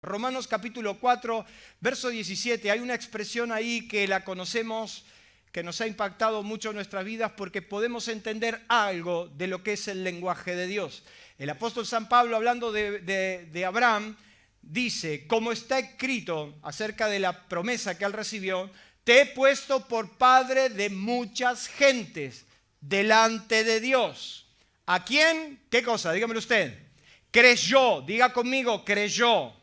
Romanos capítulo 4, verso 17, hay una expresión ahí que la conocemos, que nos ha impactado mucho en nuestras vidas porque podemos entender algo de lo que es el lenguaje de Dios. El apóstol San Pablo, hablando de Abraham, dice, como está escrito acerca de la promesa que él recibió, te he puesto por padre de muchas gentes delante de Dios. ¿A quién? ¿Qué cosa? Dígamelo usted. Creyó, diga conmigo, creyó.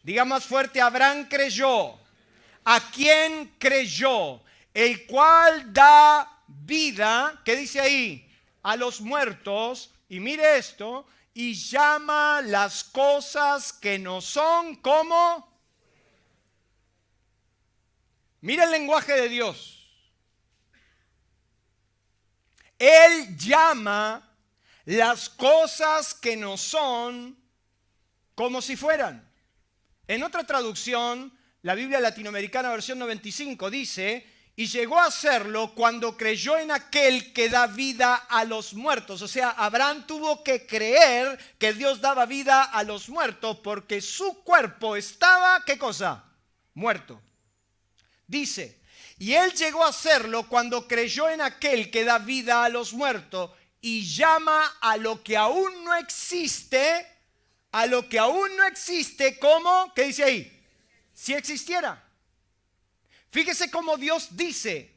Diga más fuerte, Abraham creyó. ¿A quién creyó? El cual da vida, ¿qué dice ahí? A los muertos, y mire esto, y llama las cosas que no son como. Mire el lenguaje de Dios. Él llama las cosas que no son como si fueran. En otra traducción, la Biblia latinoamericana versión 95 dice, y llegó a hacerlo cuando creyó en aquel que da vida a los muertos. O sea, Abraham tuvo que creer que Dios daba vida a los muertos porque su cuerpo estaba, ¿qué cosa? Muerto. Dice, y él llegó a hacerlo cuando creyó en aquel que da vida a los muertos y llama a lo que aún no existe, ¿cómo? ¿Qué dice ahí? Si existiera. Fíjese cómo Dios dice,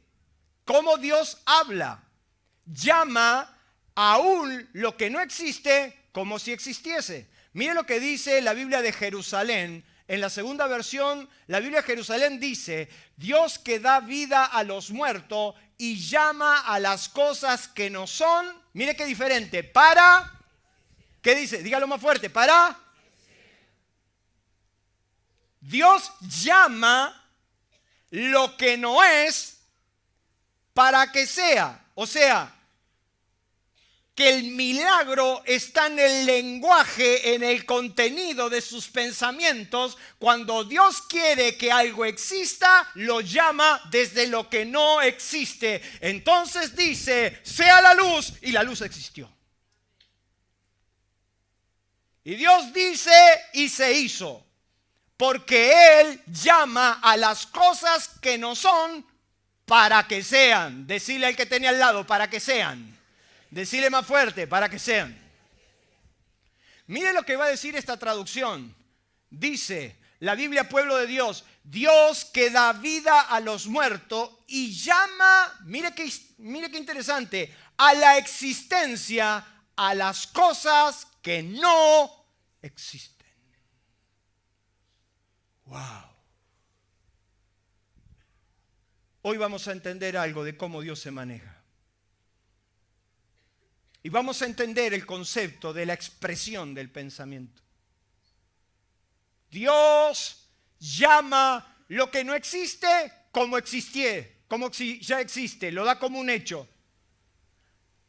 cómo Dios habla. Llama aún lo que no existe como si existiese. Mire lo que dice la Biblia de Jerusalén. En la segunda versión, la Biblia de Jerusalén dice, Dios que da vida a los muertos y llama a las cosas que no son. Mire qué diferente. Para, ¿qué dice? Dígalo más fuerte. Para. Dios llama lo que no es para que sea. O sea, que el milagro está en el lenguaje, en el contenido de sus pensamientos. Cuando Dios quiere que algo exista, lo llama desde lo que no existe. Entonces dice, sea la luz, y la luz existió. Y Dios dice, y se hizo. Porque Él llama a las cosas que no son para que sean. Decirle al que tenía al lado, para que sean. Decirle más fuerte, para que sean. Mire lo que va a decir esta traducción. Dice la Biblia, pueblo de Dios, Dios que da vida a los muertos y llama, mire qué interesante, a la existencia a las cosas que no existen. Wow. Hoy vamos a entender algo de cómo Dios se maneja. Y vamos a entender el concepto de la expresión del pensamiento. Dios llama lo que no existe como si ya existe, lo da como un hecho.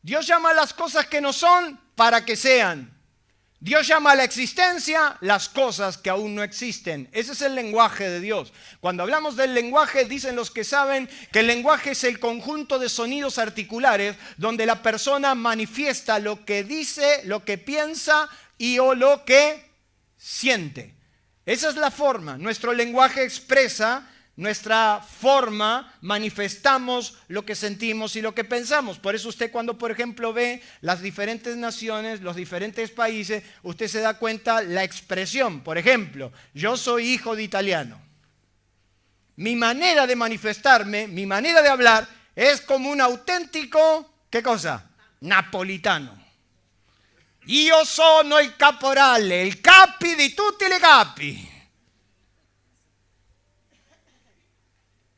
Dios llama a las cosas que no son para que sean. Dios llama a la existencia las cosas que aún no existen. Ese es el lenguaje de Dios. Cuando hablamos del lenguaje, dicen los que saben que el lenguaje es el conjunto de sonidos articulares donde la persona manifiesta lo que dice, lo que piensa o lo que siente. Esa es la forma. Nuestro lenguaje expresa nuestra forma, manifestamos lo que sentimos y lo que pensamos. Por eso usted cuando, por ejemplo, ve las diferentes naciones, los diferentes países, usted se da cuenta la expresión. Por ejemplo, yo soy hijo de italiano. Mi manera de manifestarme, mi manera de hablar es como un auténtico, ¿qué cosa? Napolitano. Io sono il caporale, il capi di tutti i capi.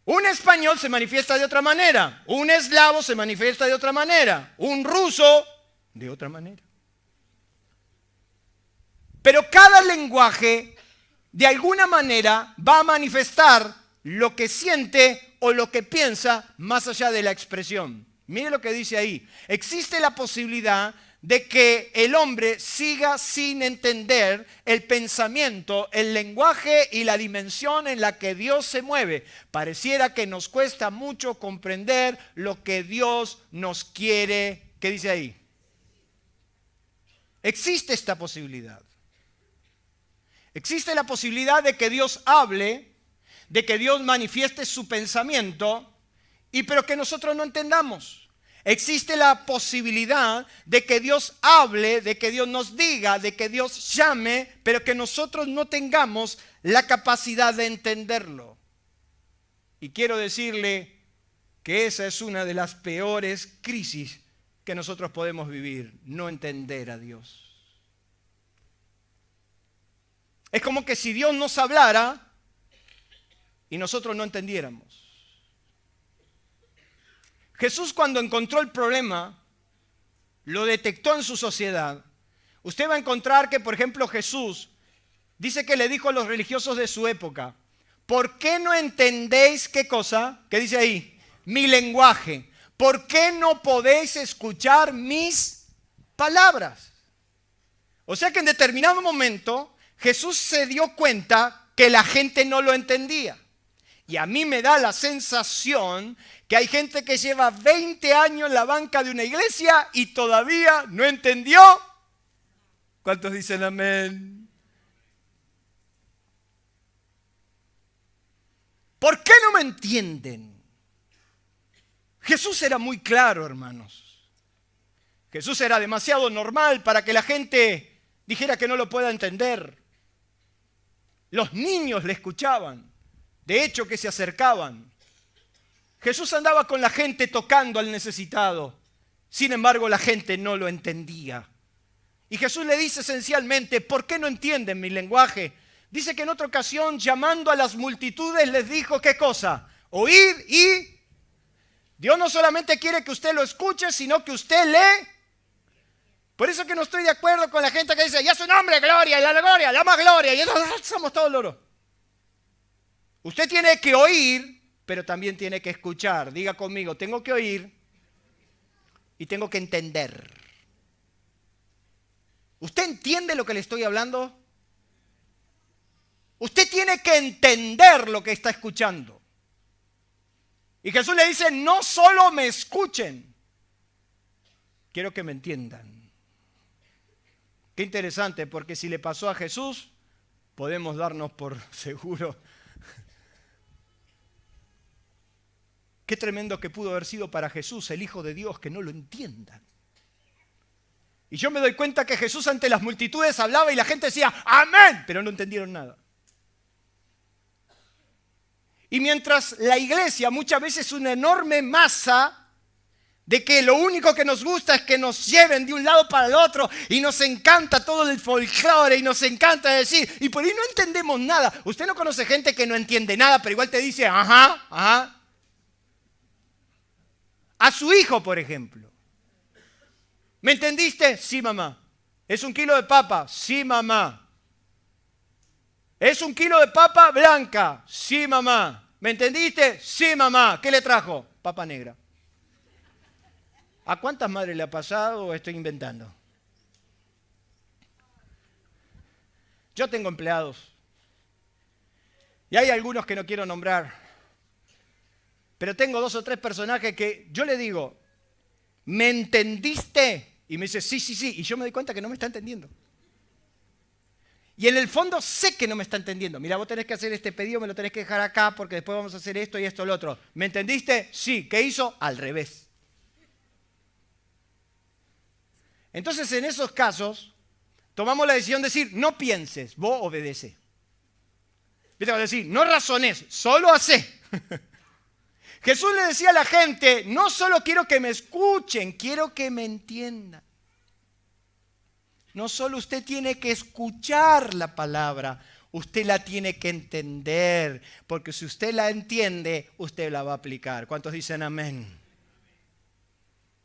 Un español se manifiesta de otra manera, un eslavo se manifiesta de otra manera, un ruso de otra manera. Pero cada lenguaje de alguna manera va a manifestar lo que siente o lo que piensa más allá de la expresión. Mire lo que dice ahí. Existe la posibilidad de que el hombre siga sin entender el pensamiento, el lenguaje y la dimensión en la que Dios se mueve. Pareciera que nos cuesta mucho comprender lo que Dios nos quiere ¿Qué dice ahí? Existe esta posibilidad. Existe la posibilidad de que Dios hable, de que Dios manifieste su pensamiento, pero que nosotros no entendamos. Existe la posibilidad de que Dios hable, de que Dios nos diga, de que Dios llame, pero que nosotros no tengamos la capacidad de entenderlo. Y quiero decirle que esa es una de las peores crisis que nosotros podemos vivir, no entender a Dios. Es como que si Dios nos hablara y nosotros no entendiéramos. Jesús, cuando encontró el problema, lo detectó en su sociedad. Usted va a encontrar que, por ejemplo, Jesús dice que le dijo a los religiosos de su época: ¿por qué no entendéis qué cosa? ¿Qué dice ahí? Mi lenguaje. ¿Por qué no podéis escuchar mis palabras? O sea que en determinado momento Jesús se dio cuenta que la gente no lo entendía. Y a mí me da la sensación que hay gente que lleva 20 años en la banca de una iglesia y todavía no entendió. ¿Cuántos dicen amén? ¿Por qué no me entienden? Jesús era muy claro, hermanos. Jesús era demasiado normal para que la gente dijera que no lo pueda entender. Los niños le escuchaban, de hecho que se acercaban. Jesús andaba con la gente tocando al necesitado. Sin embargo, la gente no lo entendía. Y Jesús le dice esencialmente: ¿por qué no entienden mi lenguaje? Dice que en otra ocasión, llamando a las multitudes, les dijo, ¿qué cosa? Oíd y... Dios no solamente quiere que usted lo escuche, sino que usted lee. Por eso que no estoy de acuerdo con la gente que dice: ya su nombre, gloria, la más gloria, y somos todos loros. Usted tiene que oír, pero también tiene que escuchar. Diga conmigo: tengo que oír y tengo que entender. ¿Usted entiende lo que le estoy hablando? Usted tiene que entender lo que está escuchando. Y Jesús le dice: no solo me escuchen, quiero que me entiendan. Qué interesante, porque si le pasó a Jesús, podemos darnos por seguro. Qué tremendo que pudo haber sido para Jesús, el Hijo de Dios, que no lo entiendan. Y yo me doy cuenta que Jesús ante las multitudes hablaba y la gente decía amén, pero no entendieron nada. Y mientras la iglesia muchas veces es una enorme masa de que lo único que nos gusta es que nos lleven de un lado para el otro y nos encanta todo el folclore y nos encanta decir, y por ahí no entendemos nada. Usted no conoce gente que no entiende nada, pero igual te dice ajá, ajá. A su hijo, por ejemplo. ¿Me entendiste? Sí, mamá. ¿Es 1 kilo de papa? Sí, mamá. ¿Es 1 kilo de papa blanca? Sí, mamá. ¿Me entendiste? Sí, mamá. ¿Qué le trajo? Papa negra. ¿A cuántas madres le ha pasado o estoy inventando? Yo tengo empleados. Y hay algunos que no quiero nombrar. Pero tengo 2 o 3 personajes que yo le digo, ¿me entendiste? Y me dice, sí, sí, sí. Y yo me doy cuenta que no me está entendiendo. Y en el fondo sé que no me está entendiendo. Mira, vos tenés que hacer este pedido, me lo tenés que dejar acá porque después vamos a hacer esto y esto, lo otro. ¿Me entendiste? Sí. ¿Qué hizo? Al revés. Entonces, en esos casos, tomamos la decisión de decir, no pienses, vos obedece. ¿Viste? Vas a decir, no razones, solo hacé. Jesús le decía a la gente, no solo quiero que me escuchen, quiero que me entiendan. No solo usted tiene que escuchar la palabra, usted la tiene que entender, porque si usted la entiende, usted la va a aplicar. ¿Cuántos dicen amén?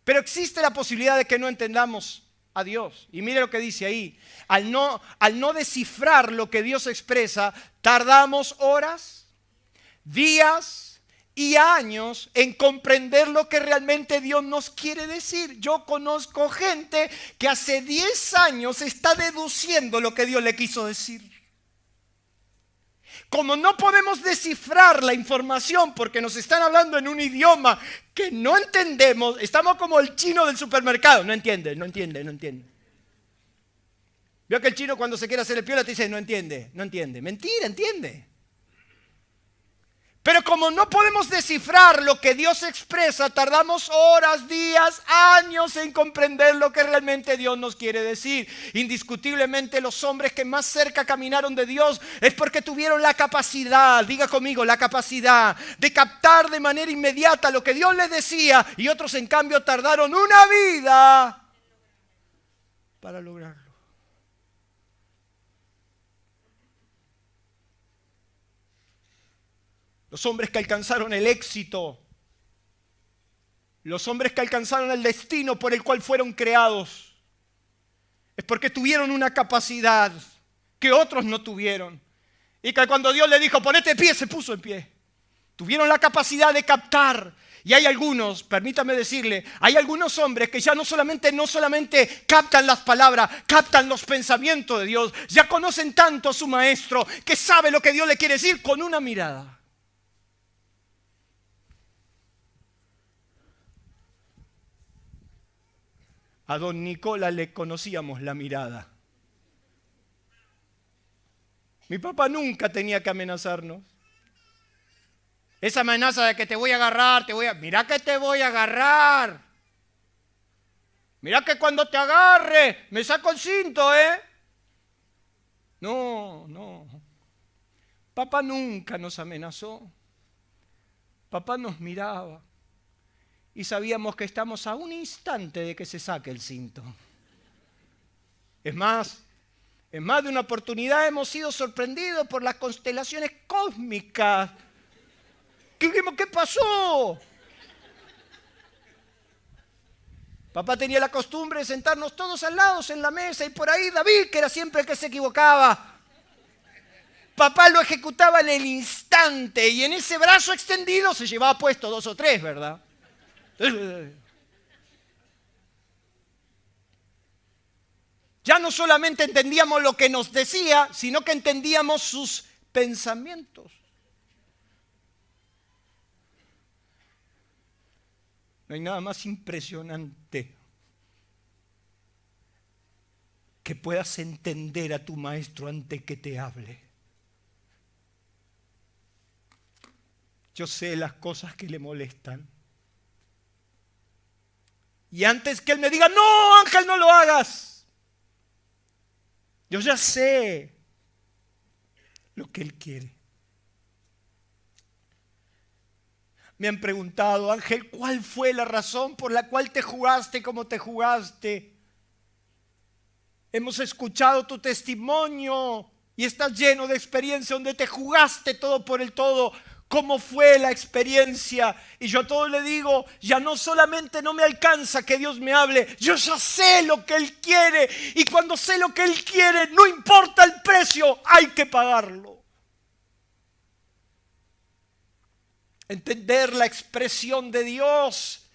Pero existe la posibilidad de que no entendamos a Dios. Y mire lo que dice ahí. Al no descifrar lo que Dios expresa, tardamos horas, días y años en comprender lo que realmente Dios nos quiere decir. Yo conozco gente que hace 10 años está deduciendo lo que Dios le quiso decir. Como no podemos descifrar la información porque nos están hablando en un idioma que no entendemos, estamos como el chino del supermercado. No entiende. Veo que el chino cuando se quiere hacer el piola te dice no entiende. Mentira, entiende. Pero como no podemos descifrar lo que Dios expresa, tardamos horas, días, años en comprender lo que realmente Dios nos quiere decir. Indiscutiblemente los hombres que más cerca caminaron de Dios es porque tuvieron la capacidad, diga conmigo, la capacidad de captar de manera inmediata lo que Dios les decía, y otros en cambio tardaron una vida para lograrlo. Los hombres que alcanzaron el éxito, los hombres que alcanzaron el destino por el cual fueron creados, es porque tuvieron una capacidad que otros no tuvieron. Y que cuando Dios le dijo, ponete de pie, se puso en pie. Tuvieron la capacidad de captar. Y hay algunos, permítame decirle, hay algunos hombres que ya no solamente captan las palabras, captan los pensamientos de Dios. Ya conocen tanto a su maestro que sabe lo que Dios le quiere decir con una mirada. A don Nicola le conocíamos la mirada. Mi papá nunca tenía que amenazarnos. Esa amenaza de que te voy a agarrar, mirá que te voy a agarrar. Mirá que cuando te agarre, me saco el cinto, ¿eh? No. Papá nunca nos amenazó. Papá nos miraba. Y sabíamos que estamos a un instante de que se saque el cinto. Es más de una oportunidad hemos sido sorprendidos por las constelaciones cósmicas. ¿Qué pasó? Papá tenía la costumbre de sentarnos todos al lado en la mesa y por ahí David, que era siempre el que se equivocaba. Papá lo ejecutaba en el instante y en ese brazo extendido se llevaba puesto 2 o 3, ¿verdad? Ya no solamente entendíamos lo que nos decía, sino que entendíamos sus pensamientos. No hay nada más impresionante que puedas entender a tu maestro antes que te hable. Yo sé las cosas que le molestan. Y antes que él me diga, no, Ángel, no lo hagas. Yo ya sé lo que él quiere. Me han preguntado, Ángel, ¿cuál fue la razón por la cual te jugaste como te jugaste? Hemos escuchado tu testimonio y estás lleno de experiencia donde te jugaste todo por el todo. ¿Cómo fue la experiencia? Y yo a todos le digo, ya no solamente no me alcanza que Dios me hable, yo ya sé lo que Él quiere. Y cuando sé lo que Él quiere, no importa el precio, hay que pagarlo. Entender la expresión de Dios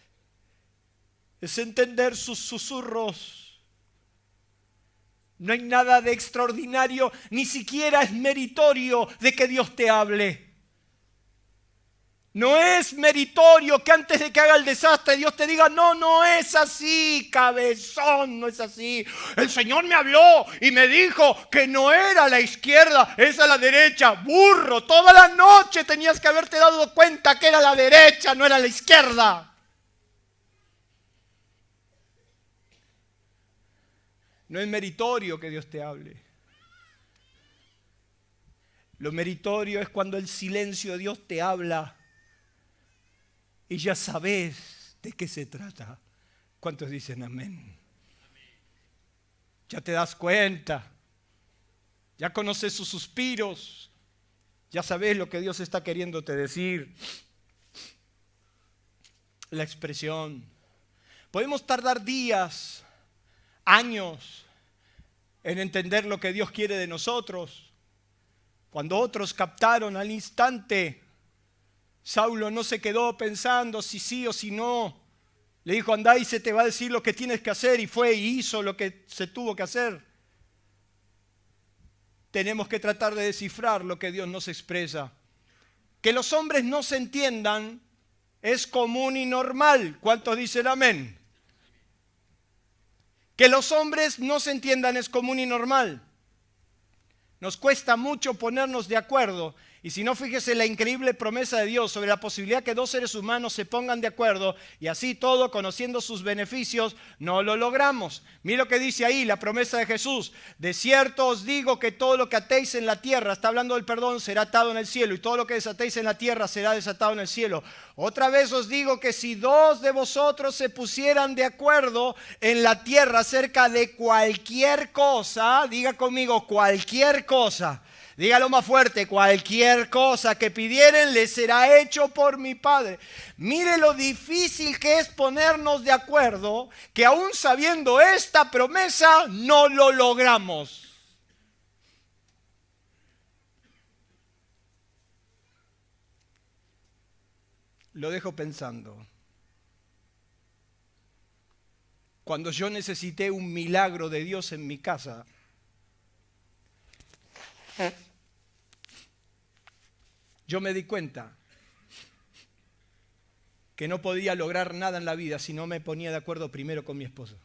es entender sus susurros. No hay nada de extraordinario, ni siquiera es meritorio de que Dios te hable. No es meritorio que antes de que haga el desastre Dios te diga, no es así, cabezón, no es así. El Señor me habló y me dijo que no era a la izquierda, es a la derecha. Burro, toda la noche tenías que haberte dado cuenta que era a la derecha, no era a la izquierda. No es meritorio que Dios te hable. Lo meritorio es cuando el silencio de Dios te habla y ya sabes de qué se trata. ¿Cuántos dicen amén? Ya te das cuenta, ya conoces sus suspiros, ya sabes lo que Dios está queriéndote decir. La expresión. Podemos tardar días, años en entender lo que Dios quiere de nosotros. Cuando otros captaron al instante, Saulo no se quedó pensando si sí o si no. Le dijo, andá y se te va a decir lo que tienes que hacer. Y fue y hizo lo que se tuvo que hacer. tenemos que tratar de descifrar lo que Dios nos expresa. Que los hombres no se entiendan es común y normal. ¿Cuántos dicen amén? Que los hombres no se entiendan es común y normal. Nos cuesta mucho ponernos de acuerdo. Y si no, fíjese la increíble promesa de Dios sobre la posibilidad que dos seres humanos se pongan de acuerdo y así todo, conociendo sus beneficios, no lo logramos. Mira lo que dice ahí la promesa de Jesús. De cierto os digo que todo lo que atéis en la tierra, está hablando del perdón, será atado en el cielo, y todo lo que desatéis en la tierra será desatado en el cielo. Otra vez os digo que si dos de vosotros se pusieran de acuerdo en la tierra acerca de cualquier cosa, diga conmigo, cualquier cosa. Dígalo más fuerte, cualquier cosa que pidieren les será hecho por mi Padre. Mire lo difícil que es ponernos de acuerdo, que aún sabiendo esta promesa no lo logramos. Lo dejo pensando. Cuando yo necesité un milagro de Dios en mi casa, yo me di cuenta que no podía lograr nada en la vida si no me ponía de acuerdo primero con mi esposa.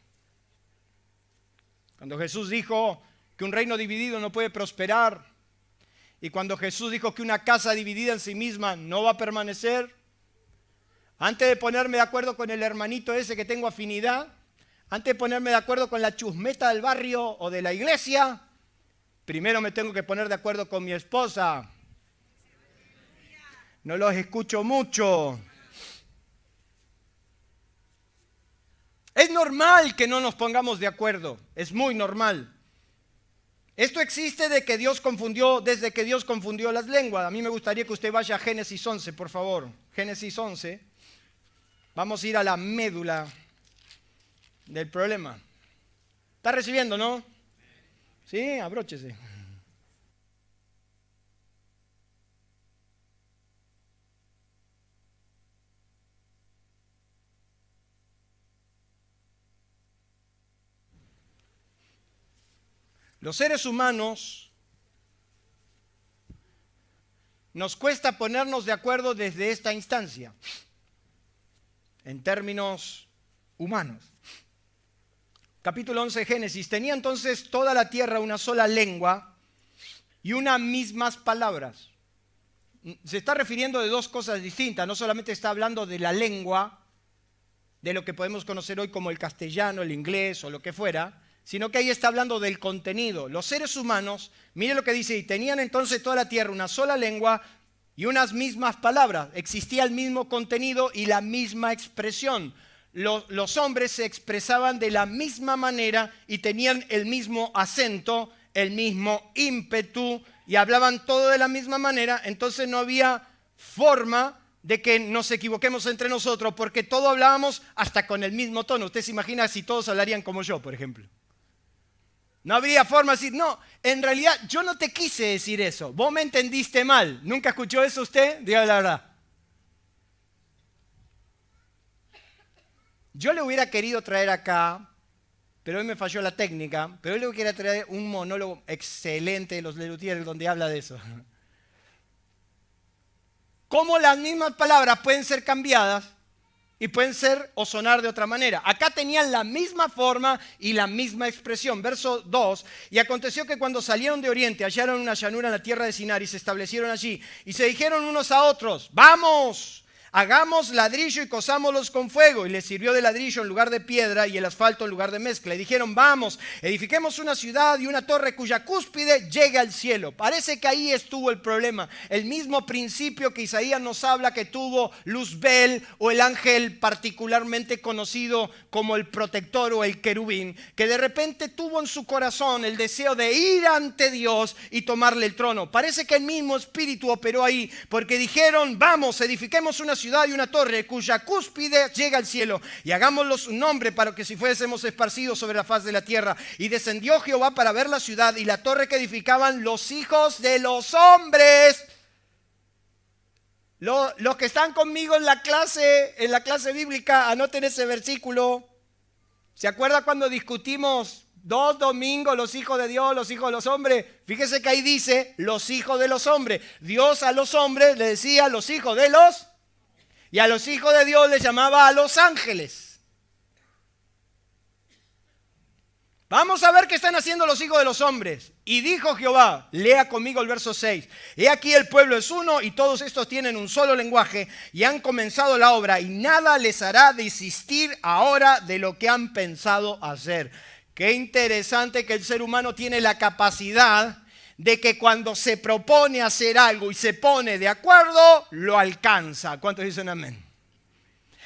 Cuando Jesús dijo que un reino dividido no puede prosperar, y cuando Jesús dijo que una casa dividida en sí misma no va a permanecer, antes de ponerme de acuerdo con el hermanito ese que tengo afinidad, antes de ponerme de acuerdo con la chusmeta del barrio o de la iglesia, primero me tengo que poner de acuerdo con mi esposa. No los escucho mucho. Es normal que no nos pongamos de acuerdo. Es muy normal. Esto existe desde que Dios confundió las lenguas. A mí me gustaría que usted vaya a Génesis 11, por favor. Génesis 11. Vamos a ir a la médula del problema. ¿Está recibiendo, no? Sí, abróchese. Los seres humanos nos cuesta ponernos de acuerdo desde esta instancia, en términos humanos. Capítulo 11 de Génesis. Tenía entonces toda la tierra una sola lengua y unas mismas palabras. Se está refiriendo de dos cosas distintas. No solamente está hablando de la lengua, de lo que podemos conocer hoy como el castellano, el inglés o lo que fuera, sino que ahí está hablando del contenido. Los seres humanos, mire lo que dice, y tenían entonces toda la tierra una sola lengua y unas mismas palabras. Existía el mismo contenido y la misma expresión. Los hombres se expresaban de la misma manera y tenían el mismo acento, el mismo ímpetu y hablaban todo de la misma manera. Entonces no había forma de que nos equivoquemos entre nosotros porque todos hablábamos hasta con el mismo tono. Usted se imagina si todos hablarían como yo, por ejemplo. No habría forma de decir, no, en realidad yo no te quise decir eso, vos me entendiste mal. ¿Nunca escuchó eso usted? Dígame la verdad. Yo le hubiera querido traer acá, pero hoy me falló la técnica, pero hoy le quería traer un monólogo excelente de los Lelutier donde habla de eso. Cómo las mismas palabras pueden ser cambiadas y pueden ser o sonar de otra manera. Acá tenían la misma forma y la misma expresión. Verso 2. Y aconteció que cuando salieron de oriente hallaron una llanura en la tierra de Sinar y se establecieron allí. Y se dijeron unos a otros, ¡vamos! Hagamos ladrillo y cosámoslos con fuego. Y les sirvió de ladrillo en lugar de piedra y el asfalto en lugar de mezcla. Y dijeron, vamos, edifiquemos una ciudad y una torre cuya cúspide llegue al cielo. Parece que ahí estuvo el problema. El mismo principio que Isaías nos habla que tuvo Luzbel o el ángel particularmente conocido como el protector o el querubín, que de repente tuvo en su corazón el deseo de ir ante Dios y tomarle el trono. Parece que el mismo espíritu operó ahí, porque dijeron, vamos, edifiquemos una ciudad y una torre cuya cúspide llega al cielo y hagámoslos un nombre para que si fuésemos esparcidos sobre la faz de la tierra. Y descendió Jehová para ver la ciudad y la torre que edificaban los hijos de los hombres. Los que están conmigo en la clase bíblica, anoten ese versículo. ¿Se acuerda cuando discutimos 2 domingos, los hijos de Dios, los hijos de los hombres. Fíjese que ahí dice los hijos de los hombres. Dios a los hombres le decía los hijos de los, y a los hijos de Dios les llamaba a los ángeles. Vamos a ver qué están haciendo los hijos de los hombres. Y dijo Jehová, lea conmigo el verso 6. He aquí el pueblo es uno y todos estos tienen un solo lenguaje y han comenzado la obra y nada les hará desistir ahora de lo que han pensado hacer. Qué interesante que el ser humano tiene la capacidad de que cuando se propone hacer algo y se pone de acuerdo, lo alcanza. ¿Cuántos dicen amén?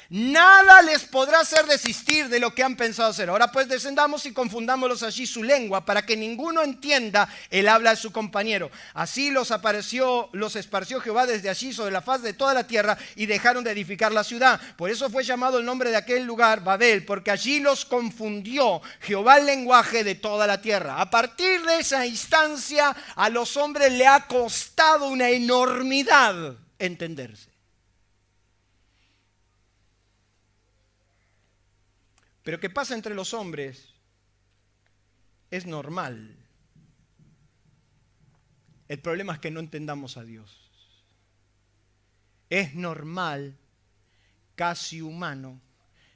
Nada les podrá hacer desistir de lo que han pensado hacer. Ahora pues descendamos y confundámoslos allí su lengua para que ninguno entienda el habla de su compañero. Así los esparció Jehová desde allí sobre la faz de toda la tierra y dejaron de edificar la ciudad. Por eso fue llamado el nombre de aquel lugar Babel, porque allí los confundió Jehová el lenguaje de toda la tierra. A partir de esa instancia a los hombres le ha costado una enormidad entenderse. Pero ¿qué pasa entre los hombres? Es normal. El problema es que no entendamos a Dios. Es normal, casi humano,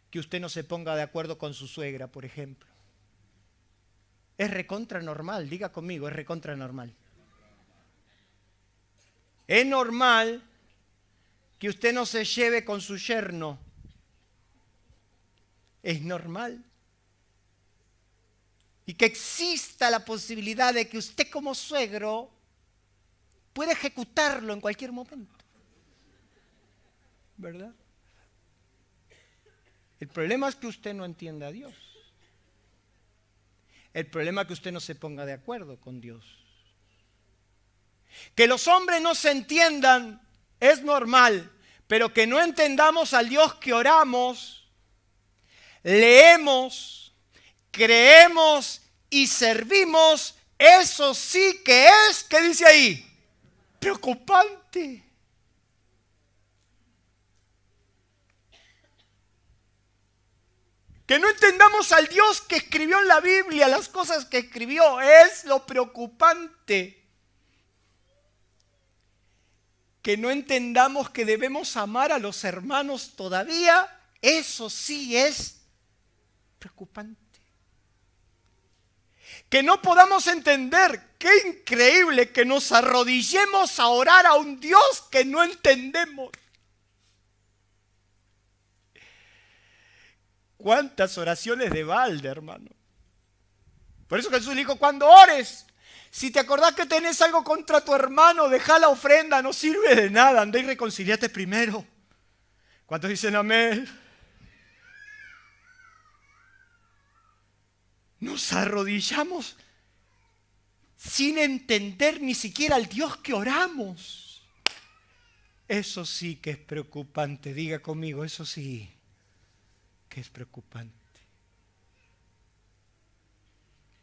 que usted no se ponga de acuerdo con su suegra, por ejemplo. Es recontra normal, diga conmigo, es recontra normal. Es normal que usted no se lleve con su yerno. Es normal. Y que exista la posibilidad de que usted como suegro pueda ejecutarlo en cualquier momento. ¿Verdad? El problema es que usted no entienda a Dios. El problema es que usted no se ponga de acuerdo con Dios. Que los hombres no se entiendan es normal, pero que no entendamos al Dios que oramos, leemos, creemos y servimos, eso sí que es, ¿qué dice ahí? Preocupante. Que no entendamos al Dios que escribió en la Biblia las cosas que escribió, es lo preocupante. Que no entendamos que debemos amar a los hermanos todavía, eso sí es preocupante. Que no podamos entender, qué increíble que nos arrodillemos a orar a un Dios que no entendemos. ¿Cuántas oraciones de balde, hermano? Por eso Jesús dijo, cuando ores, si te acordás que tenés algo contra tu hermano, dejá la ofrenda, no sirve de nada, andá y reconciliate primero. ¿Cuántos dicen amén? Nos arrodillamos sin entender ni siquiera al Dios que oramos. Eso sí que es preocupante. Diga conmigo, eso sí que es preocupante.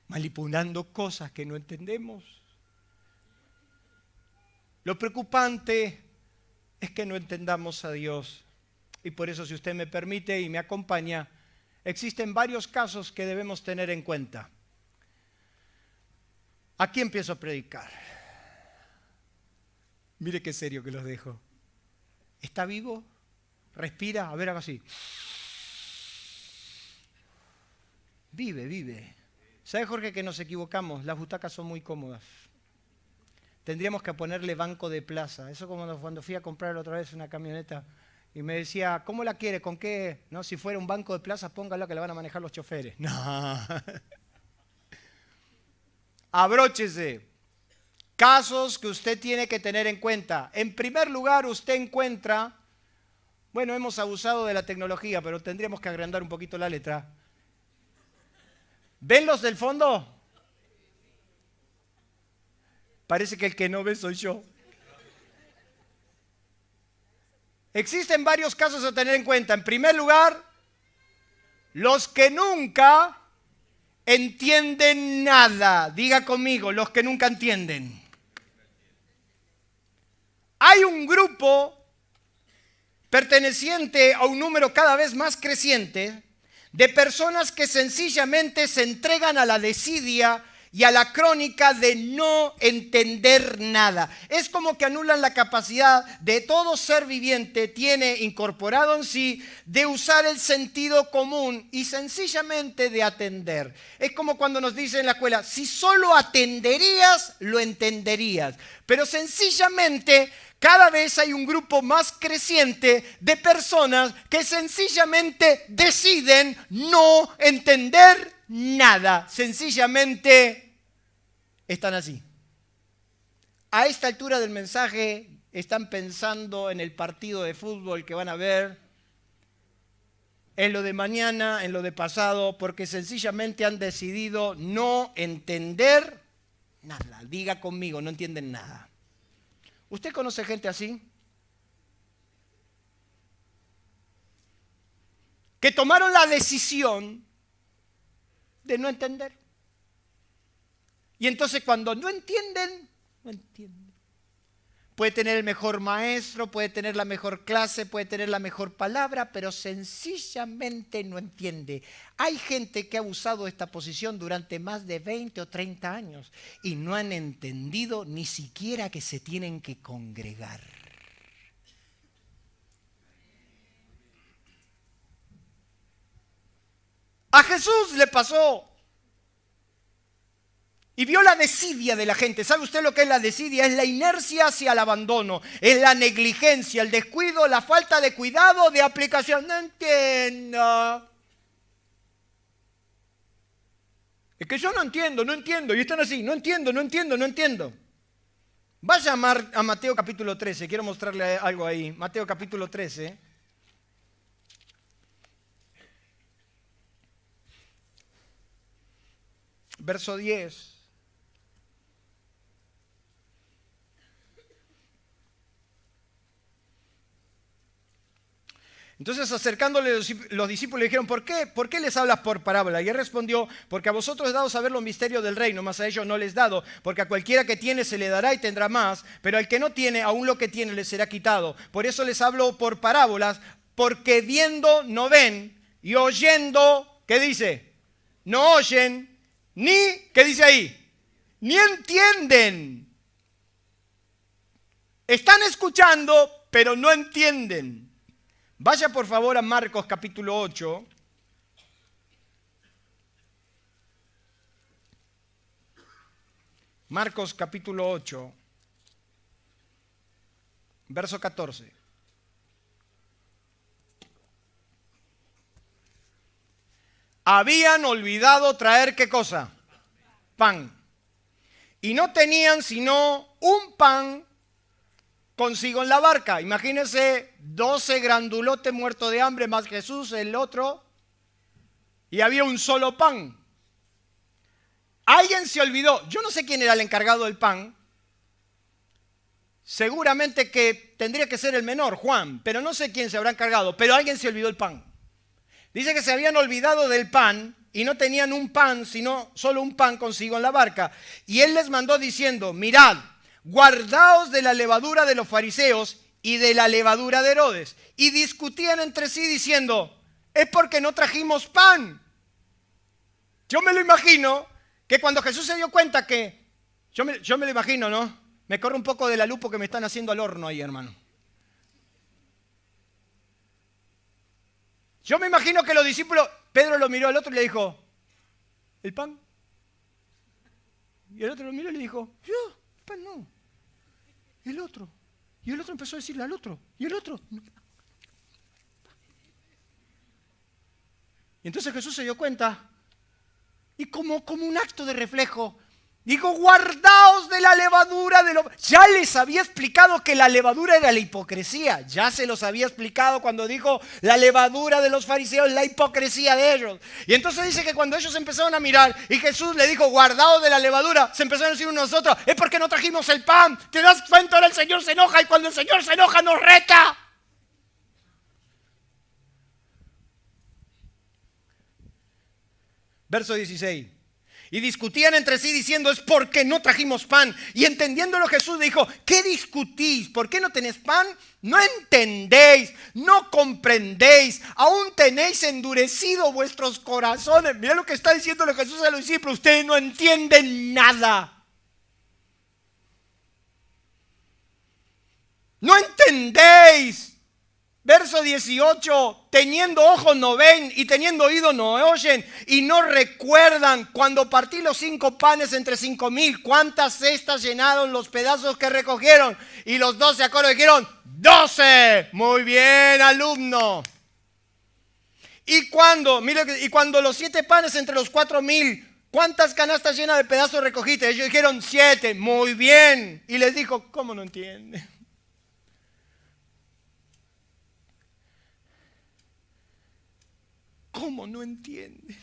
Manipulando cosas que no entendemos. Lo preocupante es que no entendamos a Dios. Y por eso, si usted me permite y me acompaña, existen varios casos que debemos tener en cuenta. Aquí empiezo a predicar. Mire qué serio que los dejo. ¿Está vivo? ¿Respira? A ver, haga así. Vive. ¿Sabe, Jorge, que nos equivocamos? Las butacas son muy cómodas. Tendríamos que ponerle banco de plaza. Eso como cuando fui a comprar la otra vez una camioneta y me decía, ¿cómo la quiere? ¿Con qué? No, si fuera un banco de plaza, póngalo que la van a manejar los choferes. No. Abróchese. Casos que usted tiene que tener en cuenta. En primer lugar, usted encuentra, bueno, hemos abusado de la tecnología, pero tendríamos que agrandar un poquito la letra. ¿Ven los del fondo? Parece que el que no ve soy yo. Existen varios casos a tener en cuenta. En primer lugar, los que nunca entienden nada. Diga conmigo, los que nunca entienden. Hay un grupo perteneciente a un número cada vez más creciente de personas que sencillamente se entregan a la desidia y a la crónica de no entender nada. Es como que anulan la capacidad de todo ser viviente, tiene incorporado en sí, de usar el sentido común y sencillamente de atender. Es como cuando nos dicen en la escuela, si solo atenderías, lo entenderías. Pero sencillamente, cada vez hay un grupo más creciente de personas que sencillamente deciden no entender nada. Sencillamente están así. A esta altura del mensaje están pensando en el partido de fútbol que van a ver, en lo de mañana, en lo de pasado, porque sencillamente han decidido no entender nada. Diga conmigo, no entienden nada. ¿Usted conoce gente así? Que tomaron la decisión de no entender. Y entonces cuando no entienden, no entienden. Puede tener el mejor maestro, puede tener la mejor clase, puede tener la mejor palabra, pero sencillamente no entiende. Hay gente que ha usado esta posición durante más de 20 o 30 años y no han entendido ni siquiera que se tienen que congregar. A Jesús le pasó. Y vio la desidia de la gente. ¿Sabe usted lo que es la desidia? Es la inercia hacia el abandono, es la negligencia, el descuido, la falta de cuidado, de aplicación. No entiendo. Es que yo no entiendo. Y están así, no entiendo. Vaya a Mateo capítulo 13, quiero mostrarle algo ahí. Mateo capítulo 13. Verso 10. Entonces acercándole los discípulos le dijeron, ¿por qué les hablas por parábola? Y él respondió, porque a vosotros es dado saber los misterios del reino, mas a ellos no les dado, porque a cualquiera que tiene se le dará y tendrá más, pero al que no tiene, aún lo que tiene le será quitado. Por eso les hablo por parábolas, porque viendo no ven, y oyendo, ¿qué dice? No oyen, ni, ¿qué dice ahí? Ni entienden. Están escuchando, pero no entienden. Vaya por favor a Marcos capítulo 8. Marcos capítulo 8, verso 14. Habían olvidado traer, ¿qué cosa? Pan. Y no tenían sino un pan consigo en la barca. Imagínense 12 grandulotes muertos de hambre más Jesús, el otro, y había un solo pan. Alguien se olvidó. Yo no sé quién era el encargado del pan. Seguramente que tendría que ser el menor, Juan, pero no sé quién se habrá encargado, pero alguien se olvidó el pan. Dice que se habían olvidado del pan y no tenían un pan, sino solo un pan consigo en la barca. Y él les mandó diciendo, mirad, guardaos de la levadura de los fariseos y de la levadura de Herodes. Y discutían entre sí diciendo, es porque no trajimos pan. Yo me lo imagino que cuando Jesús se dio cuenta que, yo me lo imagino, ¿no? Me corre un poco de la luz porque me están haciendo al horno ahí, hermano. Yo me imagino que los discípulos, Pedro lo miró al otro y le dijo, ¿el pan? Y el otro lo miró y le dijo, yo, el pan no. Y el otro. Y el otro empezó a decirle al otro. Y el otro. Y entonces Jesús se dio cuenta. Y como un acto de reflejo, dijo, guardaos de la levadura de los... Ya les había explicado que la levadura era la hipocresía. Ya se los había explicado cuando dijo la levadura de los fariseos, la hipocresía de ellos. Y entonces dice que cuando ellos empezaron a mirar y Jesús le dijo, guardaos de la levadura, se empezaron a decir unos a otros, es porque no trajimos el pan. ¿Te das cuenta? Ahora el Señor se enoja y cuando el Señor se enoja nos reta. Verso 16. Y discutían entre sí diciendo, es porque no trajimos pan. Y entendiéndolo Jesús dijo, ¿qué discutís? ¿Por qué no tenés pan? No entendéis, no comprendéis, aún tenéis endurecido vuestros corazones. Mirá lo que está diciéndole Jesús a los discípulos, ustedes no entienden nada. No entendéis. Verso 18, teniendo ojos no ven y teniendo oídos no oyen y no recuerdan cuando partí los 5 panes entre 5,000, cuántas cestas llenaron los pedazos que recogieron. Y los 12 a coro dijeron, 12. Muy bien, alumno. Y cuando los 7 panes entre los 4,000, ¿cuántas canastas llenas de pedazos recogiste? Ellos dijeron 7. Muy bien. Y les dijo, ¿cómo no entienden? ¿Cómo no entienden?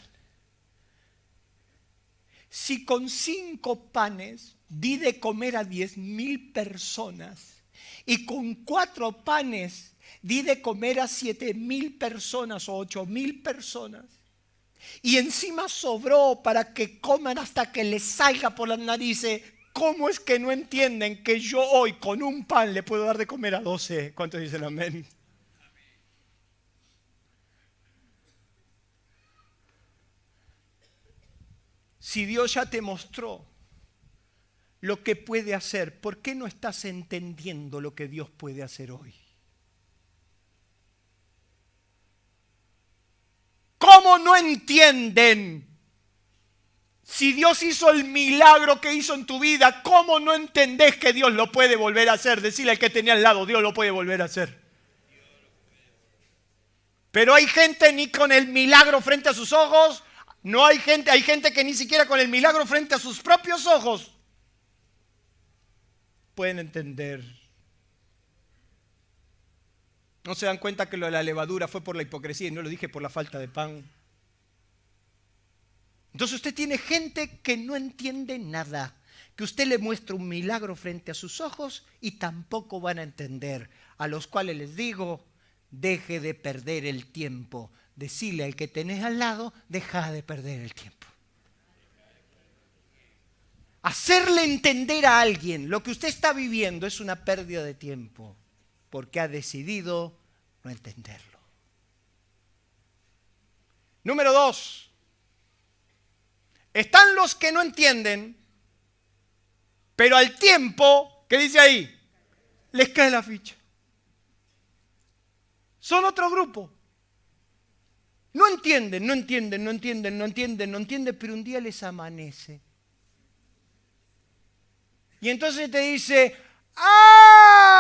Si con 5 panes di de comer a 10,000 personas y con 4 panes di de comer a 7,000 personas o 8,000 personas y encima sobró para que coman hasta que les salga por las narices, ¿cómo es que no entienden que yo hoy con un pan le puedo dar de comer a 12? ¿Cuántos dicen amén? Si Dios ya te mostró lo que puede hacer, ¿por qué no estás entendiendo lo que Dios puede hacer hoy? ¿Cómo no entienden? Si Dios hizo el milagro que hizo en tu vida, ¿cómo no entendés que Dios lo puede volver a hacer? Decirle al que tenía al lado, Dios lo puede volver a hacer. Pero hay gente ni con el milagro frente a sus ojos. No hay gente que ni siquiera con el milagro frente a sus propios ojos pueden entender. ¿No se dan cuenta que lo de la levadura fue por la hipocresía y no lo dije por la falta de pan? Entonces usted tiene gente que no entiende nada, que usted le muestra un milagro frente a sus ojos y tampoco van a entender, a los cuales les digo, deje de perder el tiempo. Decirle al que tenés al lado, deja de perder el tiempo. Hacerle entender a alguien lo que usted está viviendo es una pérdida de tiempo, porque ha decidido no entenderlo. Número 2. Están los que no entienden, pero al tiempo, ¿qué dice ahí? Les cae la ficha. Son otro grupo. No entienden, pero un día les amanece. Y entonces te dice,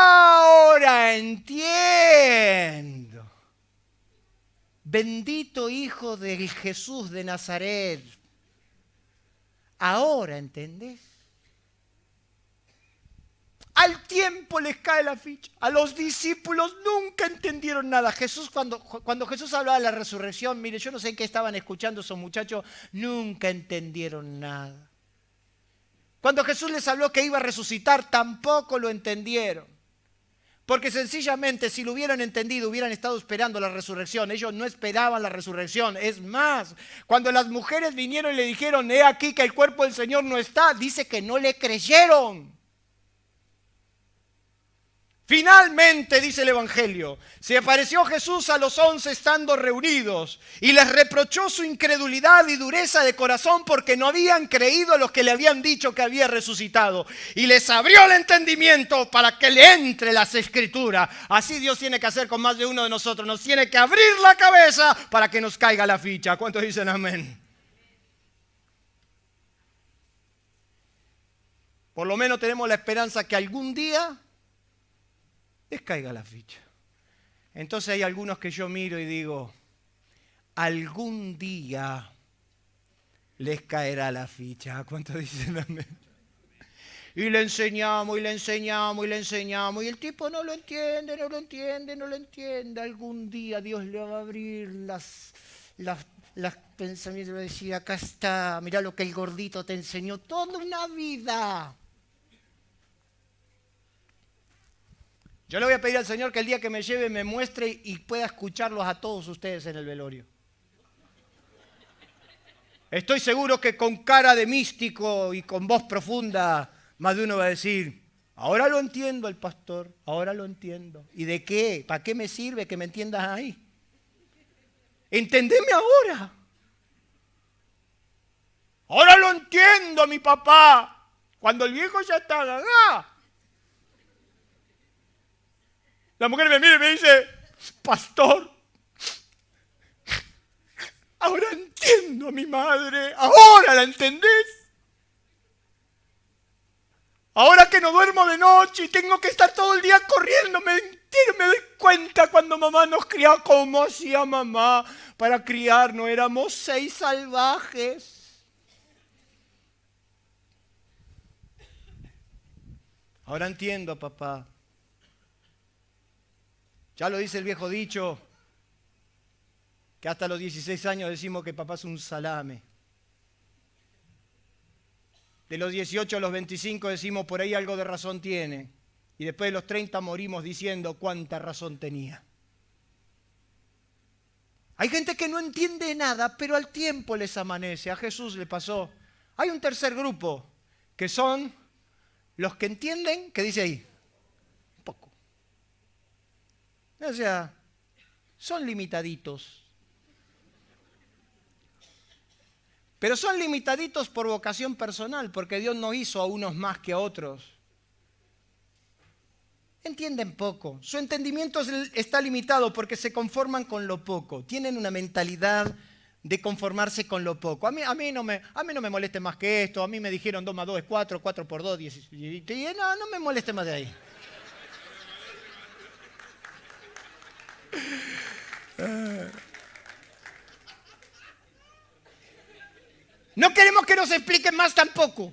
ahora entiendo. Bendito Hijo del Jesús de Nazaret. Ahora entendés. Al tiempo les cae la ficha. A los discípulos nunca entendieron nada. Jesús, cuando Jesús hablaba de la resurrección, mire, yo no sé qué estaban escuchando esos muchachos, nunca entendieron nada. Cuando Jesús les habló que iba a resucitar, tampoco lo entendieron. Porque sencillamente, si lo hubieran entendido, hubieran estado esperando la resurrección. Ellos no esperaban la resurrección. Es más, cuando las mujeres vinieron y le dijeron, he aquí que el cuerpo del Señor no está, dice que no le creyeron. Finalmente, dice el Evangelio, se apareció Jesús a los 11 estando reunidos y les reprochó su incredulidad y dureza de corazón porque no habían creído lo que le habían dicho que había resucitado. Y les abrió el entendimiento para que le entre las Escrituras. Así Dios tiene que hacer con más de uno de nosotros. Nos tiene que abrir la cabeza para que nos caiga la ficha. ¿Cuántos dicen amén? Por lo menos tenemos la esperanza que algún día les caiga la ficha. Entonces hay algunos que yo miro y digo, algún día les caerá la ficha. ¿Cuántos dicen amén? Y le enseñamos, y le enseñamos, y le enseñamos, y el tipo no lo entiende. Algún día Dios le va a abrir las pensamientos, le va a decir, acá está, mirá lo que el gordito te enseñó toda una vida. Yo le voy a pedir al Señor que el día que me lleve me muestre y pueda escucharlos a todos ustedes en el velorio. Estoy seguro que con cara de místico y con voz profunda, más de uno va a decir, ahora lo entiendo el pastor, ahora lo entiendo. ¿Y de qué? ¿Para qué me sirve que me entiendas ahí? Entendeme ahora. Ahora lo entiendo, mi papá. Cuando el viejo ya está gagá. La mujer me mira y me dice, pastor, ahora entiendo a mi madre. Ahora la entendés. Ahora que no duermo de noche y tengo que estar todo el día corriendo, me doy cuenta cuando mamá nos criaba, cómo hacía mamá para criarnos. Éramos 6 salvajes. Ahora entiendo, papá. Ya lo dice el viejo dicho, que hasta los 16 años decimos que papá es un salame. De los 18 a los 25 decimos por ahí algo de razón tiene. Y después de los 30 morimos diciendo cuánta razón tenía. Hay gente que no entiende nada, pero al tiempo les amanece. A Jesús le pasó. Hay un tercer grupo, que son los que entienden, ¿qué dice ahí? Poco. O sea, son limitaditos. Pero son limitaditos por vocación personal, porque Dios no hizo a unos más que a otros. Entienden poco. Su entendimiento está limitado porque se conforman con lo poco. Tienen una mentalidad de conformarse con lo poco. A mí no me moleste más que esto. A mí me dijeron 2 más 2 es 4, 4 por 2, 10. No me moleste más de ahí. No queremos que nos expliquen más tampoco.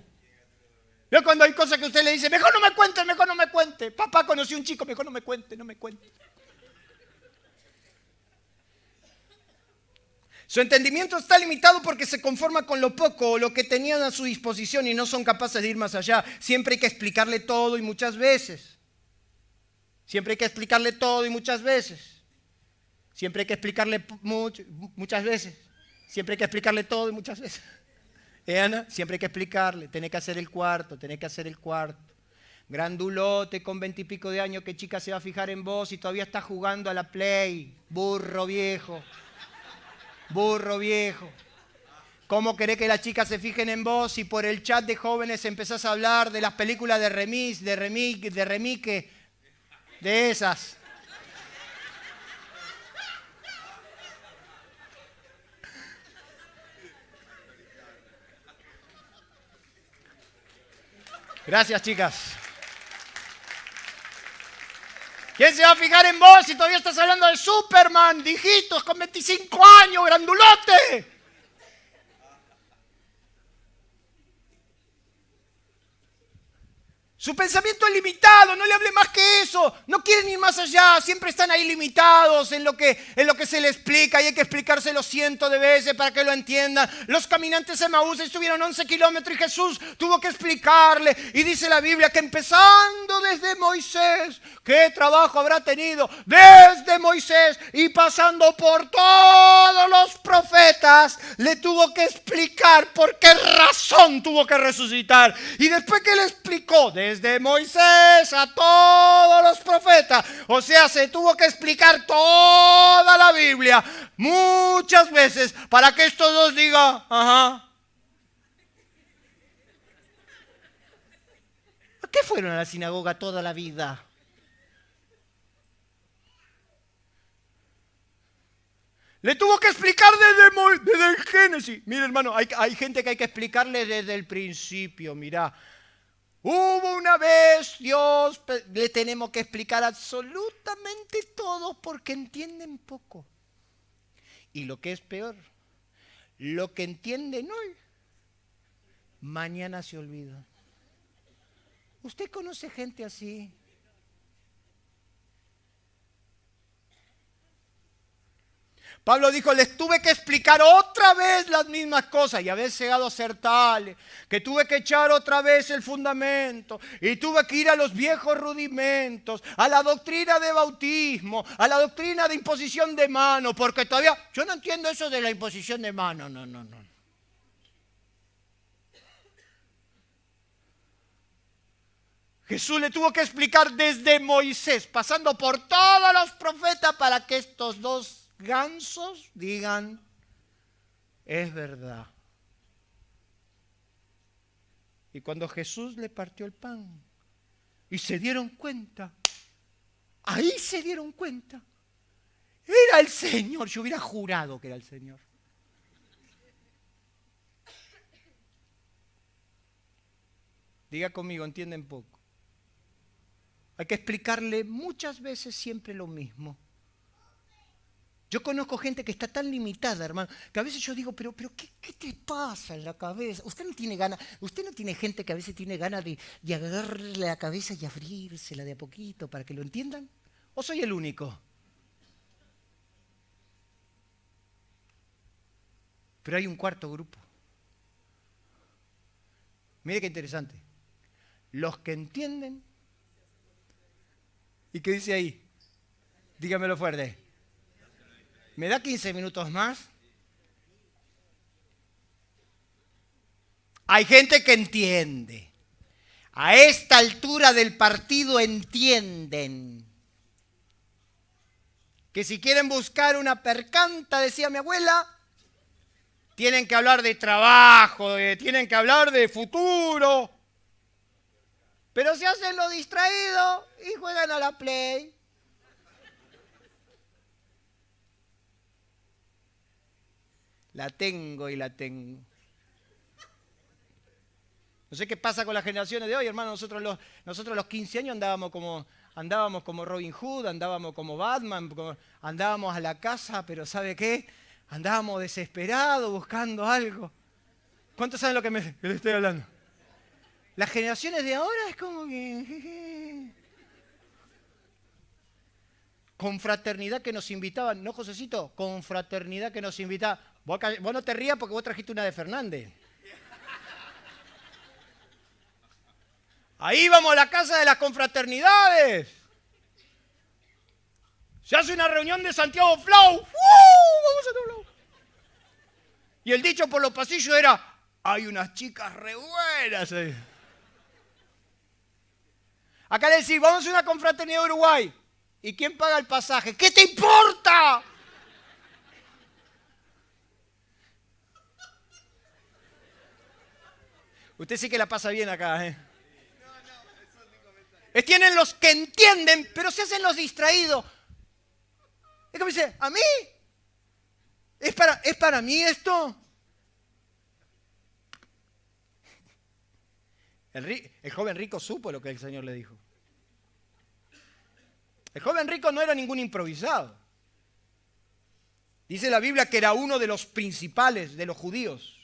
Yo cuando hay cosas que usted le dice, mejor no me cuente, mejor no me cuente. Papá conoció un chico, mejor no me cuente, no me cuente. Su entendimiento está limitado porque se conforma con lo poco o lo que tenían a su disposición y no son capaces de ir más allá. Siempre hay que explicarle todo y muchas veces. Siempre hay que explicarle todo y muchas veces. Siempre hay que explicarle muchas veces. Siempre hay que explicarle todo y muchas veces. Ana, siempre hay que explicarle, tenés que hacer el cuarto. Grandulote con 20 y pico de años, que chica se va a fijar en vos y todavía está jugando a la Play. Burro viejo. ¿Cómo querés que las chicas se fijen en vos si por el chat de jóvenes empezás a hablar de las películas de remake, de esas? Gracias, chicas. ¿Quién se va a fijar en vos si todavía estás hablando de Superman, de hijitos con 25 años, grandulote? Su pensamiento es limitado, no le hable más que eso, no quieren ir más allá, siempre están ahí limitados en lo que se le explica y hay que explicárselo cientos de veces para que lo entiendan. Los caminantes de Emaús estuvieron 11 kilómetros y Jesús tuvo que explicarle y dice la Biblia que empezando desde Moisés, ¿qué trabajo habrá tenido? Desde Moisés y pasando por todos los profetas, le tuvo que explicar por qué razón tuvo que resucitar. Y después que le explicó desde Moisés a todos los profetas, o sea, se tuvo que explicar toda la Biblia muchas veces para que estos dos digan, ajá. ¿A qué fueron a la sinagoga toda la vida? Le tuvo que explicar desde el Génesis. Mira, hermano, hay gente que hay que explicarle desde el principio. Mira, hubo una vez Dios, le tenemos que explicar absolutamente todo porque entienden poco. Y lo que es peor, lo que entienden hoy, mañana se olvida. ¿Usted conoce gente así? Pablo dijo, les tuve que explicar otra vez las mismas cosas y haber llegado a ser tal, que tuve que echar otra vez el fundamento y tuve que ir a los viejos rudimentos, a la doctrina de bautismo, a la doctrina de imposición de mano, porque todavía, yo no entiendo eso de la imposición de mano, no. Jesús le tuvo que explicar desde Moisés, pasando por todos los profetas, para que estos dos gansos digan, es verdad. Y cuando Jesús le partió el pan y se dieron cuenta, ahí se dieron cuenta, era el Señor. Yo hubiera jurado que era el Señor. Diga conmigo, entienden poco. Hay que explicarle muchas veces siempre lo mismo. Yo conozco gente que está tan limitada, hermano, que a veces yo digo, pero ¿qué te pasa en la cabeza? Usted no tiene gente que a veces tiene ganas de agarrarle la cabeza y abrírsela de a poquito para que lo entiendan. ¿O soy el único? Pero hay un cuarto grupo. Mire qué interesante. Los que entienden. ¿Y qué dice ahí? Dígamelo fuerte. ¿Me da 15 minutos más? Hay gente que entiende. A esta altura del partido entienden que si quieren buscar una percanta, decía mi abuela, tienen que hablar de trabajo, tienen que hablar de futuro. Pero se hacen lo distraído y juegan a la Play. La tengo y la tengo. No sé qué pasa con las generaciones de hoy, hermano. Nosotros los 15 años andábamos como Robin Hood, andábamos como Batman, andábamos a la casa, pero ¿sabe qué? Andábamos desesperados buscando algo. ¿Cuántos saben lo que le estoy hablando? Las generaciones de ahora es como que... Confraternidad que nos invitaban, ¿no, Josecito? Confraternidad que nos invitaba. Vos no te rías porque vos trajiste una de Fernández. Ahí vamos a la casa de las confraternidades. Se hace una reunión de Santiago Flow. Vamos a Santiago Flow. Y el dicho por los pasillos era, hay unas chicas re buenas. Acá le decís, vamos a una confraternidad de Uruguay. ¿Y quién paga el pasaje? ¿Qué te importa? Usted sí que la pasa bien acá, ¿eh? Tienen los que entienden, pero se hacen los distraídos. Es como dice, ¿a mí? ¿Es para mí esto? El joven rico supo lo que el Señor le dijo. El joven rico no era ningún improvisado. Dice la Biblia que era uno de los principales de los judíos.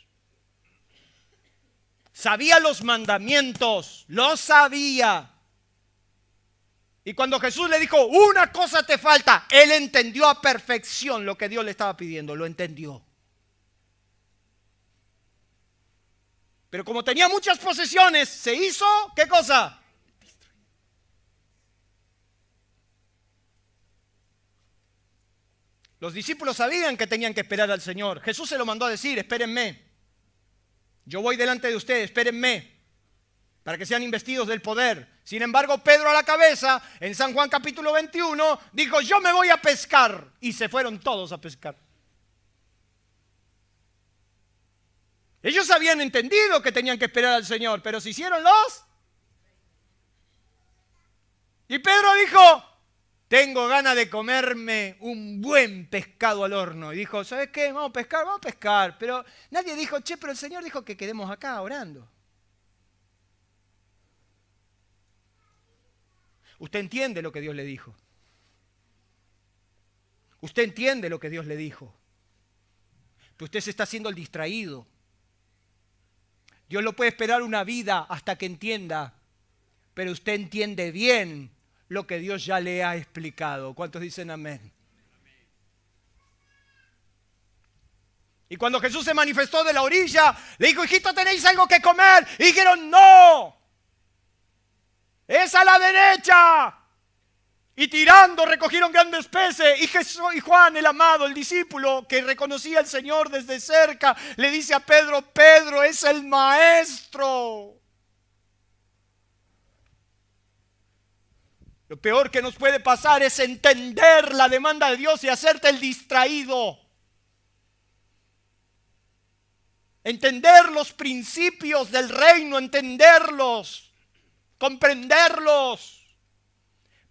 Sabía los mandamientos, los sabía. Y cuando Jesús le dijo, una cosa te falta, él entendió a perfección lo que Dios le estaba pidiendo, lo entendió. Pero como tenía muchas posesiones, se hizo, ¿qué cosa? Los discípulos sabían que tenían que esperar al Señor. Jesús se lo mandó a decir, espérenme. Yo voy delante de ustedes, espérenme, para que sean investidos del poder. Sin embargo, Pedro a la cabeza, en San Juan capítulo 21, dijo, yo me voy a pescar. Y se fueron todos a pescar. Ellos habían entendido que tenían que esperar al Señor, pero se hicieron los. Y Pedro dijo, tengo ganas de comerme un buen pescado al horno. Y dijo, ¿sabes qué? Vamos a pescar. Pero nadie dijo, che, pero el Señor dijo que quedemos acá orando. Usted entiende lo que Dios le dijo. Usted entiende lo que Dios le dijo. Pero usted se está haciendo el distraído. Dios lo puede esperar una vida hasta que entienda. Pero usted entiende bien lo que Dios ya le ha explicado. ¿Cuántos dicen amén? Y cuando Jesús se manifestó de la orilla, le dijo, hijito, ¿tenéis algo que comer? Y dijeron, no. Es a la derecha. Y tirando recogieron grandes peces. Y Juan, el amado, el discípulo que reconocía al Señor desde cerca, le dice a Pedro, Pedro es el maestro. Lo peor que nos puede pasar es entender la demanda de Dios y hacerte el distraído. Entender los principios del reino, entenderlos, comprenderlos.